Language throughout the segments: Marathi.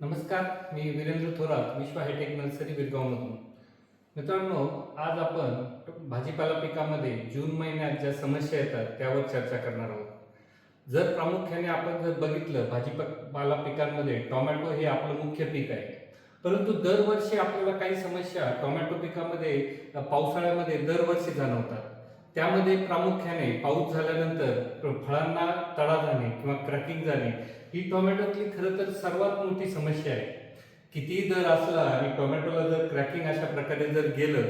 नमस्कार, मी वीरेंद्र थोरात, विश्व हायटेक नर्सरी विरगावमधून. मित्रांनो, आज आपण भाजीपाला पिकामध्ये जून महिन्यात ज्या समस्या येतात त्यावर चर्चा करणार आहोत. जर प्रामुख्याने आपण बघितलं भाजीपाला पिकांमध्ये टोमॅटो हे आपलं मुख्य पीक आहे. परंतु दरवर्षी आपल्याला काही समस्या टोमॅटो पिकामध्ये पावसाळ्यामध्ये दरवर्षी जाणवतात. त्यामध्ये प्रामुख्याने पाऊस झाल्यानंतर फळांना तडा जाणे किंवा क्रॅकिंग जाणे ही टोमॅटोतली खरं तर सर्वात मोठी समस्या आहे. कितीही दर असला आणि टोमॅटोला जर क्रॅकिंग अशा प्रकारे जर गेलं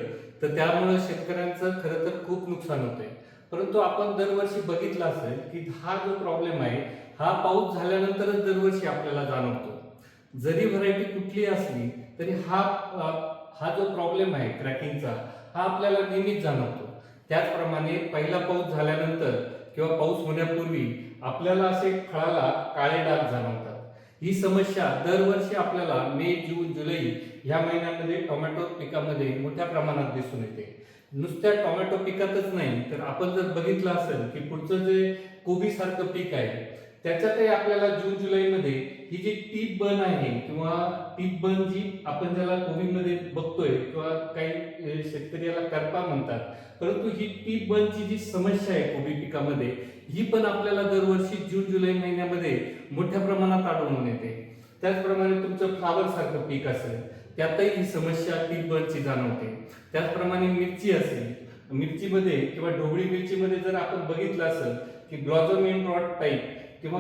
तर त्यामुळे शेतकऱ्यांचं खरं तर खूप नुकसान होतंय. परंतु आपण दरवर्षी बघितलं असेल की हा जो प्रॉब्लेम आहे हा पाऊस झाल्यानंतरच दरवर्षी आपल्याला जाणवतो. जरी व्हरायटी कुठली असली तरी हा जो प्रॉब्लेम आहे क्रॅकिंगचा हा आपल्याला नेहमीच जाणवतो. त्याचप्रमाणे पहिला पाऊस झाल्यानंतर किंवा पाऊस होण्यापूर्वी आपल्याला असे फळाला काळे डाग जाणवतात. ही समस्या दरवर्षी आपल्याला मे, जून, जुलै ह्या महिन्यांमध्ये टोमॅटो पिकामध्ये मोठ्या प्रमाणात दिसून येते. नुसत्या टोमॅटो पिकातच नाही तर आपण जर बघितलं असेल की पुढचं जे कोबी सारखं पीक आहे त्याच्यातही आपल्याला जून जुलैमध्ये ही जी टीप बन आहे किंवा टीप बन जी आपण ज्याला कोबीमध्ये बघतोय किंवा काही शेतकरी याला करपा म्हणतात, परंतु ही टीप बनची जी समस्या आहे कोबी पिकामध्ये ही पण आपल्याला दरवर्षी जून जुलै महिन्यामध्ये मोठ्या प्रमाणात आढळून येते. त्याचप्रमाणे तुमचं फ्लावर सारखं पीक असेल त्यातही ही समस्या टीप बनची जाणवते. त्याचप्रमाणे मिरची असेल, मिरचीमध्ये किंवा ढोबळी मिरचीमध्ये जर आपण बघितलं असेल की ब्लॉसम एंड रॉट टाईप किंवा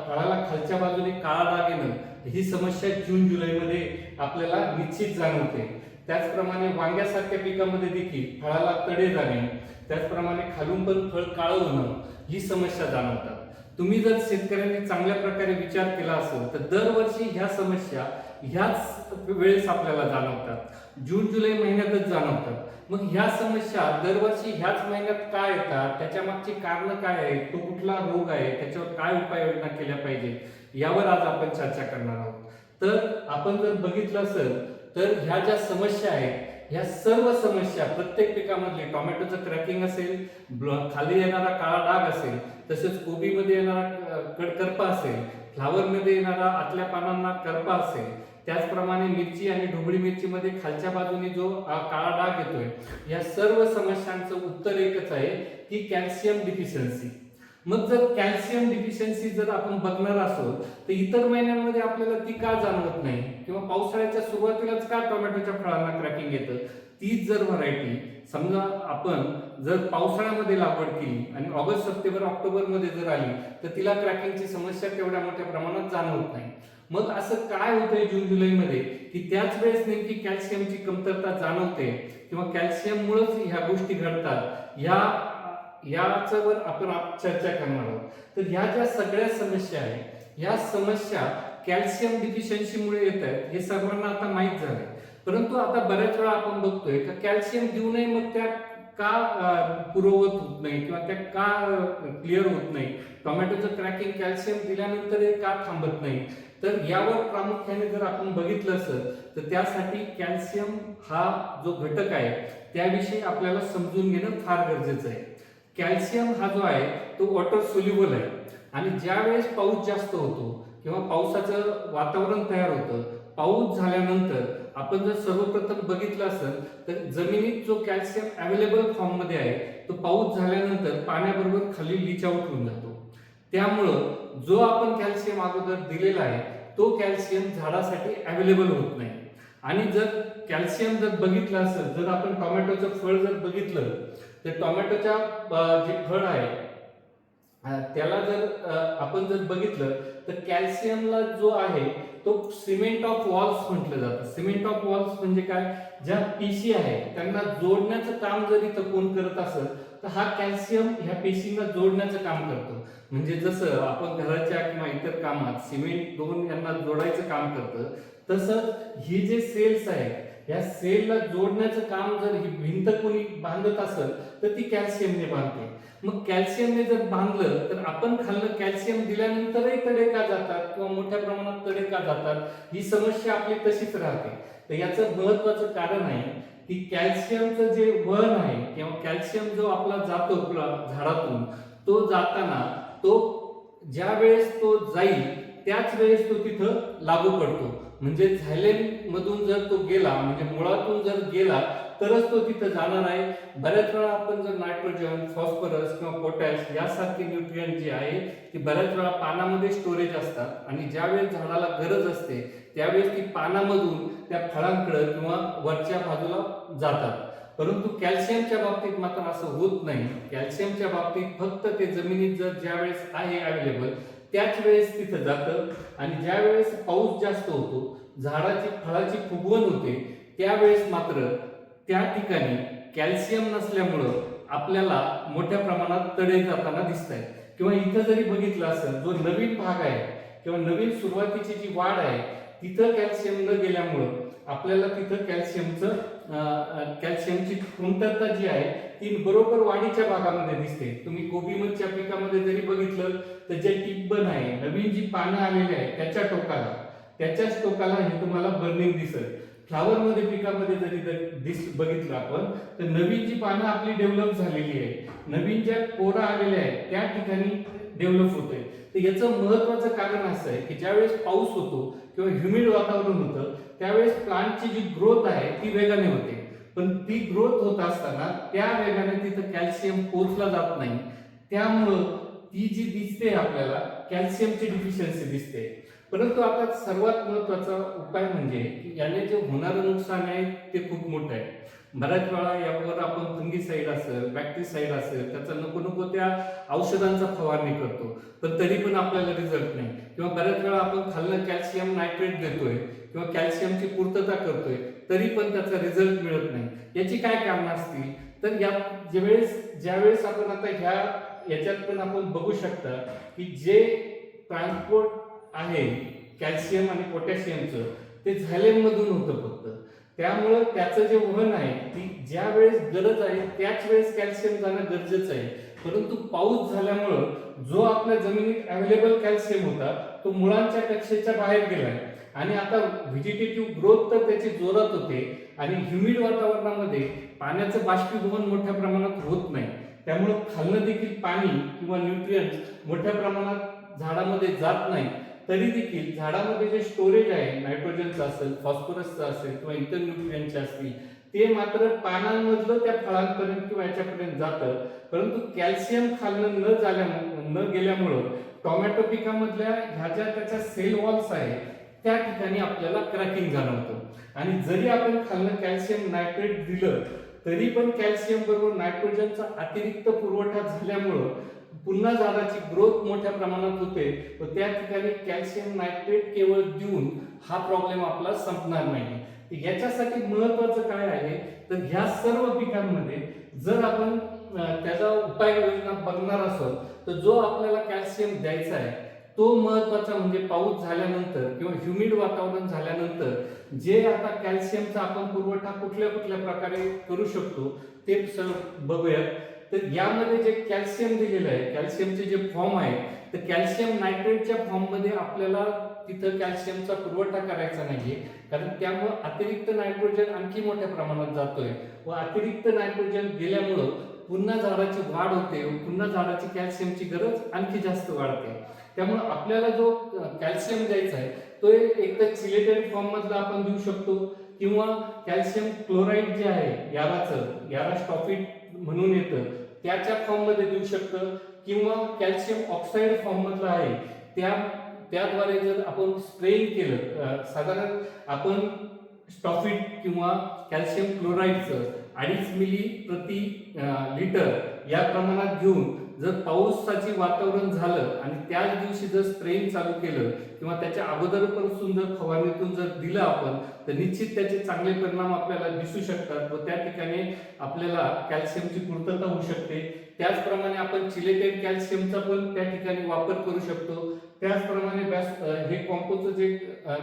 फळाला खालच्या बाजूने काळा डाग येणं ही समस्या जून जुलैमध्ये आपल्याला निश्चित जाणवते. त्याचप्रमाणे वांग्यासारख्या पिकामध्ये देखील फळाला तडे जाणे, त्याचप्रमाणे खालून पण फळ काळं होणं ही समस्या जाणवतात. तुम्ही जर शेतकऱ्यांनी चांगल्या प्रकारे विचार केला असेल तर दरवर्षी ह्या समस्या ह्याच वेळेस आपल्याला जाणवतात, जून जुलै महिन्यातच जाणवतात. मग ह्या समस्या दरवर्षी ह्याच महिन्यात का येतात, त्याच्या मागची कारण काय आहे, तो कुठला रोग आहे, त्याच्यावर काय उपाययोजना केल्या पाहिजे यावर आज आपण चर्चा करणार आहोत. तर आपण जर बघितलं असेल तर ह्या ज्या समस्या आहेत ह्या सर्व समस्या प्रत्येक पिकामधली टोमॅटोचं क्रॅकिंग असेल, खाली येणारा काळा डाग असेल, तसेच कोबीमध्ये येणारा कडकरपा असेल, फ्लावरमध्ये येणारा आतल्या पानांना करपा असेल, त्याचप्रमाणे मिरची आणि ढोबळी मिरचीमध्ये खालच्या बाजूने जो काळा डाग येतोय, या सर्व समस्यांचं उत्तर एकच आहे की कॅल्शियम डिफिशियन्सी. मग जर कॅल्शियम डिफिशियन्सी जर आपण बघणार असो तर इतर महिन्यांमध्ये आपल्याला ती का जाणवत नाही किंवा पावसाळ्याच्या सुरुवातीलाच का टोमॅटोच्या फळांना क्रॅकिंग येतं. तीच जर व्हरायटी समजा आपण जर पावसाळ्यामध्ये लागवड केली आणि ऑगस्ट, सप्टेंबर, ऑक्टोबर मध्ये जर आली तर तिला क्रॅकिंगची समस्या तेवढ्या मोठ्या प्रमाणात जाणवत नाही. मग असं काय होतंय जून जुलैमध्ये की त्याच वेळेस नेमकी कॅल्शियमची कमतरता जाणवते किंवा कॅल्शियममुळेच ह्या गोष्टी घडतात याच्यावर आपण चर्चा करणार आहोत. तर ह्या ज्या सगळ्या समस्या आहेत ह्या समस्या कॅल्शियम डिफिशियन्सीमुळे येत आहेत हे सर्वांना आता माहीत झालंय. परंतु आता बऱ्याच वेळा आपण बघतोय की कॅल्शियम देऊनही मग त्या का पुरवत होत नाही किंवा त्या का क्लिअर होत नाही, टोमॅटोचं क्रॅकिंग कॅल्शियम दिल्यानंतर का थांबत नाही. तर यावर प्रामुख्याने जर आपण बघितलं असेल तर त्यासाठी कॅल्शियम हा जो घटक आहे त्याविषयी आपल्याला समजून घेणं फार गरजेचं आहे. कॅल्शियम हा जो आहे तो वॉटर सोल्युबल आहे आणि ज्या वेळेस पाऊस जास्त होतो किंवा पावसाचं वातावरण तयार होतं, पाऊस झाल्यानंतर आपण जर सर्वप्रथम बघितलं असेल तर जमिनीत जो कॅल्शियम अवेलेबल फॉर्म मध्ये आहे तो पाऊस झाल्यानंतर पाण्याबरोबर खाली लीच आउट होऊन जातो. त्यामुळं जो आपण कॅल्शियम अगोदर दिलेला आहे तो कॅल्शियम झाडासाठी अवेलेबल होत नाही. आणि जर कॅल्शियम जर बघितलं असेल, जर आपण टोमॅटोचं फळ जर बघितलं तर टोमॅटोच्या जे फळ आहे त्याला जर आपण जर बघितलं तर कॅल्शियमला जो आहे तो सिमेंट ऑफ वॉल्स म्हटलं जातं. सिमेंट ऑफ वॉल्स म्हणजे काय, ज्या पेशी आहे त्यांना जोडण्याचं काम जर इथं कोण करत असेल तर हा कॅल्शियम ह्या पेशींना जोडण्याचं काम करतो. म्हणजे जसं आपण घराच्या किंवा इतर कामात सिमेंट दोन यांना जोडायचं काम करतं, तसं ही जे सेल्स आहेत या सेलला जोडण्याचं काम जर ही भिंत कोणी बांधत असेल तर ती कॅल्शियमने बांधते. मग कॅल्शियमने जर बांधलं तर आपण खाल्लं कॅल्शियम दिल्यानंतरही तडे का जातात किंवा मोठ्या प्रमाणात तडे का जातात, ही समस्या आपली तशीच राहते. तर याचं महत्वाचं कारण आहे की कॅल्शियमचं जे वहन आहे किंवा कॅल्शियम जो आपला जातो झाडातून, तो जाताना तो ज्या वेळेस तो जाईल त्याच वेळेस तो तिथं लागू पडतो. म्हणजे झायलेम मधून जर तो गेला, म्हणजे मुळातून जर गेला तरच तो तिथं जाणार आहे. बऱ्याच वेळा आपण जर नायट्रोजन, फॉस्फरस किंवा पोटॅश यासारखे न्यूट्रिएंट जे आहे ती बऱ्याच वेळा पानामध्ये स्टोरेज असतात आणि ज्यावेळेस झाडाला गरज असते त्यावेळेस ती पानामधून त्या फळांकडे किंवा वरच्या बाजूला जातात. परंतु कॅल्शियमच्या बाबतीत मात्र असं होत नाही. कॅल्शियमच्या बाबतीत फक्त ते जमिनीत जर ज्या वेळेस आहे अवेलेबल त्याच वेळेस तिथं जातं आणि ज्या वेळेस पाऊस जास्त होतो, झाडाची फळाची फुगवण होते, त्यावेळेस मात्र त्या ठिकाणी कॅल्शियम नसल्यामुळं आपल्याला मोठ्या प्रमाणात तडे जाताना दिसत आहेत. किंवा इथं जरी बघितलं असेल, जो नवीन भाग आहे किंवा नवीन सुरुवातीची जी वाढ आहे तिथं कॅल्शियम न गेल्यामुळं आपल्याला तिथं कॅल्शियमची कमतरता जी आहे ती बरोबर वाढीच्या भागामध्ये दिसते. तुम्ही कोबीच्या पिकामध्ये जरी बघितलं तर जे टिब्बन आहे, नवीन जी पानं आलेली आहे त्याच्याच टोकाला हे तुम्हाला बर्निंग दिसेल. फ्लावर मध्ये पिकामध्ये जरी बघितलं आपण तर नवीन जी पानं आपली डेव्हलप झालेली आहे, नवीन ज्या पोरा आलेल्या आहेत त्या ठिकाणी डेव्हलप होते. तर याचं महत्वाचं कारण असं आहे की ज्यावेळेस पाऊस होतो किंवा ह्युमिड वातावरण होतं त्यावेळेस प्लांटची जी ग्रोथ आहे ती वेगाने होते. पण ती ग्रोथ होत असताना त्या वेगाने तिथं कॅल्शियम पोहोचला जात नाही. त्यामुळं ती जी दिसते आपल्याला कॅल्शियमची डिफिशियन्सी दिसते. परंतु आता सर्वात महत्वाचा उपाय म्हणजे की याने जे होणारं नुकसान आहे ते खूप मोठं आहे. बऱ्याच वेळा यावर आपण फंगीसाईड असेल, बॅक्टेरिसाईड असेल, त्याचा नको त्या औषधांचा फवारणी करतो, पण तरी पण आपल्याला रिझल्ट नाही. किंवा बऱ्याच वेळा आपण खाल्लं कॅल्शियम नायट्रेट देतोय किंवा कॅल्शियमची पूर्तता करतोय तरी पण त्याचा रिझल्ट मिळत नाही. याची काय कारणं असतील तर या ज्यावेळेस आपण आता याच्यात पण आपण बघू शकता की जे ट्रान्सपोर्ट आहे कॅल्शियम आणि पोटॅशियमचं ते झायलेम मधून होतं फक्त. त्यामुळं त्याचं जे वहन आहे ती ज्या वेळेस गरज आहे त्याच वेळेस कॅल्शियम जाणं गरजेचं आहे. परंतु पाऊस झाल्यामुळं जो आपल्या जमिनीत अवेलेबल कॅल्शियम होता तो मुळांच्या कक्षेच्या बाहेर गेलाय आणि आता व्हेजिटेटिव्ह ग्रोथ तर त्याची जोरात होते आणि ह्युमिड वातावरणामध्ये पाण्याचं बाष्पीभवन मोठ्या प्रमाणात होत नाही. त्यामुळं खालनं देखील पाणी किंवा न्यूट्रिएंट्स मोठ्या प्रमाणात झाडामध्ये जात नाही. तरी देखील झाडामध्ये जे स्टोरेज आहे नायट्रोजनचं असेल, फॉस्फरसचं असेल किंवा इतर न्यूट्रिएंटचे असतील ते मात्र पानांमधलं त्या फळांपर्यंत किंवा याच्यापर्यंत जातं. परंतु कॅल्शियम खालनं न गेल्यामुळं टोमॅटो पिकामधल्या ह्या ज्या त्याच्या सेल वॉल्स आहे त्या ठिकाणी आपल्याला क्रॅकिंग जाणवतं. आणि जरी आपण खालनं कॅल्शियम नायट्रेट दिलं तरी पण कॅल्शियम बरोबर नायट्रोजनचा अतिरिक्त पुरवठा झाल्यामुळं पुन्हा झाडाची ग्रोथ मोठ्या प्रमाणात होते व त्या ठिकाणी कॅल्शियम नायट्रेट केवळ देऊन हा प्रॉब्लेम आपला संपणार नाही. याच्यासाठी महत्वाचं काय आहे तर ह्या सर्व पिकांमध्ये जर आपण त्याचा उपाययोजना बघणार असो तर जो आपल्याला कॅल्शियम द्यायचा आहे तो महत्वाचा म्हणजे पाऊस झाल्यानंतर किंवा ह्युमिड वातावरण झाल्यानंतर जे आता कॅल्शियमचा आपण पुरवठा कुठल्या प्रकारे करू शकतो ते बघूयात. तर यामध्ये जे कॅल्शियम दिलेलं आहे, कॅल्शियमचे जे फॉर्म आहे तर कॅल्शियम नायट्रेटच्या फॉर्म मध्ये आपल्याला तिथं कॅल्शियमचा पुरवठा करायचा नाहीये, कारण त्यामुळे अतिरिक्त नायट्रोजन आणखी मोठ्या प्रमाणात जातोय व अतिरिक्त नायट्रोजन गेल्यामुळं पुन्हा झाडाची वाढ होते व पुन्हा झाडाची कॅल्शियमची गरज आणखी जास्त वाढते. त्यामुळे आपल्याला जो कॅल्शियम द्यायचा आहे तो एक तर चिलेटेड फॉर्म मधला आपण देऊ शकतो किंवा कॅल्शियम क्लोराईड जे आहे यारा स्टॉफिट म्हणून येतं त्याच्या फॉर्म मध्ये देऊ शकतं किंवा कॅल्शियम ऑक्साईड फॉर्म मधला आहे त्याद्वारे जर आपण स्प्रेइंग केलं, साधारण आपण स्टॉफिट किंवा कॅल्शियम क्लोराईडचं 2.5 मिली प्रति लिटर या प्रमाणात घेऊन जर पावसाची वातावरण झालं आणि त्याच दिवशी जर स्प्रेइंग चालू केलं किंवा त्याच्या अगोदरपासून जर फवारणीतून जर दिलं आपण तर निश्चित त्याचे चांगले परिणाम आपल्याला दिसू शकतात व त्या ठिकाणी आपल्याला कॅल्शियमची पूर्तता होऊ शकते. त्याचप्रमाणे आपण चिलेटेड कॅल्शियमचा पण त्या ठिकाणी वापर करू शकतो. त्याचप्रमाणे हे कॉम्पोचं जे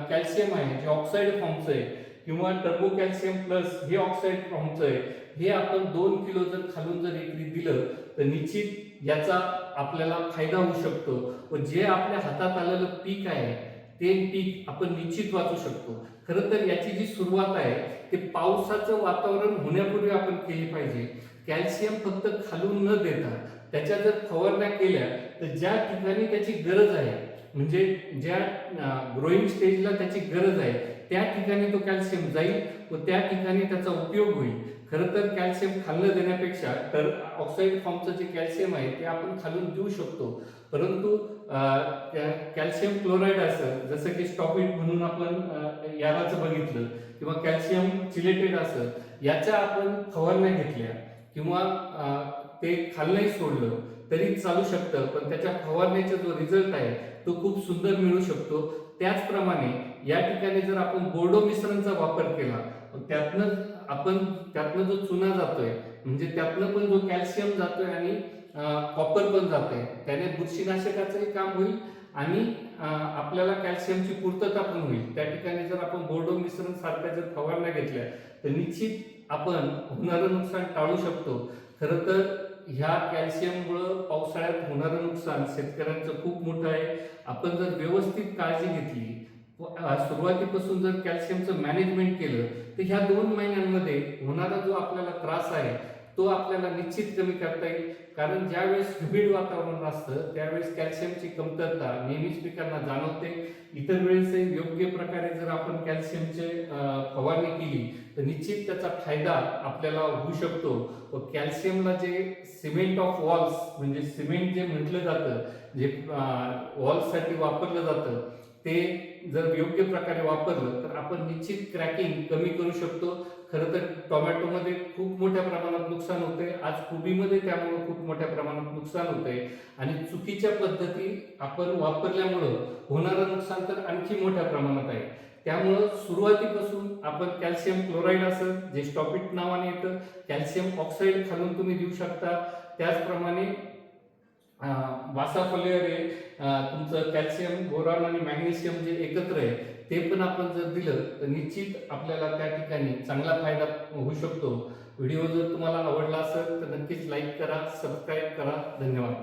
कॅल्शियम आहे जे ऑक्साईड फॉर्मचं आहे किंवा टर्बो कॅल्शियम प्लस हे ऑक्साईड फॉर्मचं आहे हे आपण 2 किलो जर खालून जर एकरी दिलं तर निश्चित याचा आपल्याला फायदा होऊ शकतो व जे आपल्या हातात आलेलं पीक आहे ते पीक आपण निश्चित वाचू शकतो. खरं तर याची जी सुरुवात आहे ते पावसाचं वातावरण होण्यापूर्वी आपण केली पाहिजे. कॅल्शियम फक्त खालून न देता त्याच्या जर फवारण्या केल्या तर ज्या ठिकाणी त्याची गरज आहे म्हणजे ज्या ग्रोईंग स्टेजला त्याची गरज आहे त्या ठिकाणी तो कॅल्शियम जाईल व त्या ठिकाणी त्याचा उपयोग होईल. खरं तर कॅल्शियम खाल्लं देण्यापेक्षा तर ऑक्साईड फॉर्मचं जे कॅल्शियम आहे ते आपण खालून देऊ शकतो, परंतु कॅल्शियम क्लोराईड असं जसं की स्टॉपिट म्हणून आपण यालाच बघितलं किंवा कॅल्शियम चिलेटेड असं याच्या आपण फवारण्या घेतल्या किंवा ते खाल्लंही सोडलं तरी चालू शकतं, पण त्याच्या फवारण्याचा जो रिझल्ट आहे तो खूप सुंदर मिळू शकतो. त्याचप्रमाणे या ठिकाणी जर आपण बोर्डो मिश्रणचा वापर केला त्यातनं जो चुना जातोय म्हणजे त्यातनं पण जो कॅल्शियम जातोय आणि कॉपर पण जातोय, त्याने बुरशीनाशकाचंही काम होईल आणि आपल्याला कॅल्शियमची पूर्तता पण होईल. त्या ठिकाणी जर आपण बोर्डो मिश्रण सारख्या जर फवारण्या घेतल्या तर निश्चित आपण होणारं नुकसान टाळू शकतो. खरं तर ह्या कॅल्शियममुळं पावसाळ्यात होणारं नुकसान शेतकऱ्यांचं खूप मोठं आहे. आपण जर व्यवस्थित काळजी घेतली, सुरुवातीपासून जर कॅल्शियमचं मॅनेजमेंट केलं तर ह्या 2 महिन्यांमध्ये होणारा जो आपल्याला त्रास आहे तो आपल्याला निश्चित कमी करता येईल. कारण ज्यावेळेस ह्युमिड वातावरण असतं त्यावेळेस कॅल्शियमची कमतरता नेहमीच पिकांना जाणवते. इतर वेळेस योग्य प्रकारे जर आपण कॅल्शियमचे फवारणी केली तर निश्चित त्याचा फायदा आपल्याला होऊ शकतो. व कॅल्शियमला जे सिमेंट ऑफ वॉल्स म्हणजे सिमेंट जे म्हटलं जातं, जे वॉल्ससाठी वापरलं जातं, ते जर योग्य प्रकारे वापरलं तर आपण निश्चित क्रॅकिंग कमी करू शकतो. खरं तर टोमॅटोमध्ये खूप मोठ्या प्रमाणात नुकसान होते, आज कोबीमध्ये त्यामुळे खूप मोठ्या प्रमाणात नुकसान होते आणि चुकीच्या पद्धती आपण वापरल्यामुळं होणारं नुकसान तर आणखी मोठ्या प्रमाणात आहे. त्यामुळं सुरुवातीपासून आपण कॅल्शियम क्लोराईड असं जे स्टॉपिट नावाने येतं, कॅल्शियम ऑक्साईड खालून तुम्ही देऊ शकता. त्याचप्रमाणे वासाफोलियर आहे, तुमचं कॅल्शियम बोरॉन आणि मॅग्नेशियम जे एकत्र आहे ते पण आपण जर दिलं तर निश्चित आपल्याला त्या ठिकाणी चांगला फायदा होऊ शकतो. व्हिडिओ जर तुम्हाला आवडला असेल तर नक्कीच लाईक करा, सबस्क्राईब करा. धन्यवाद.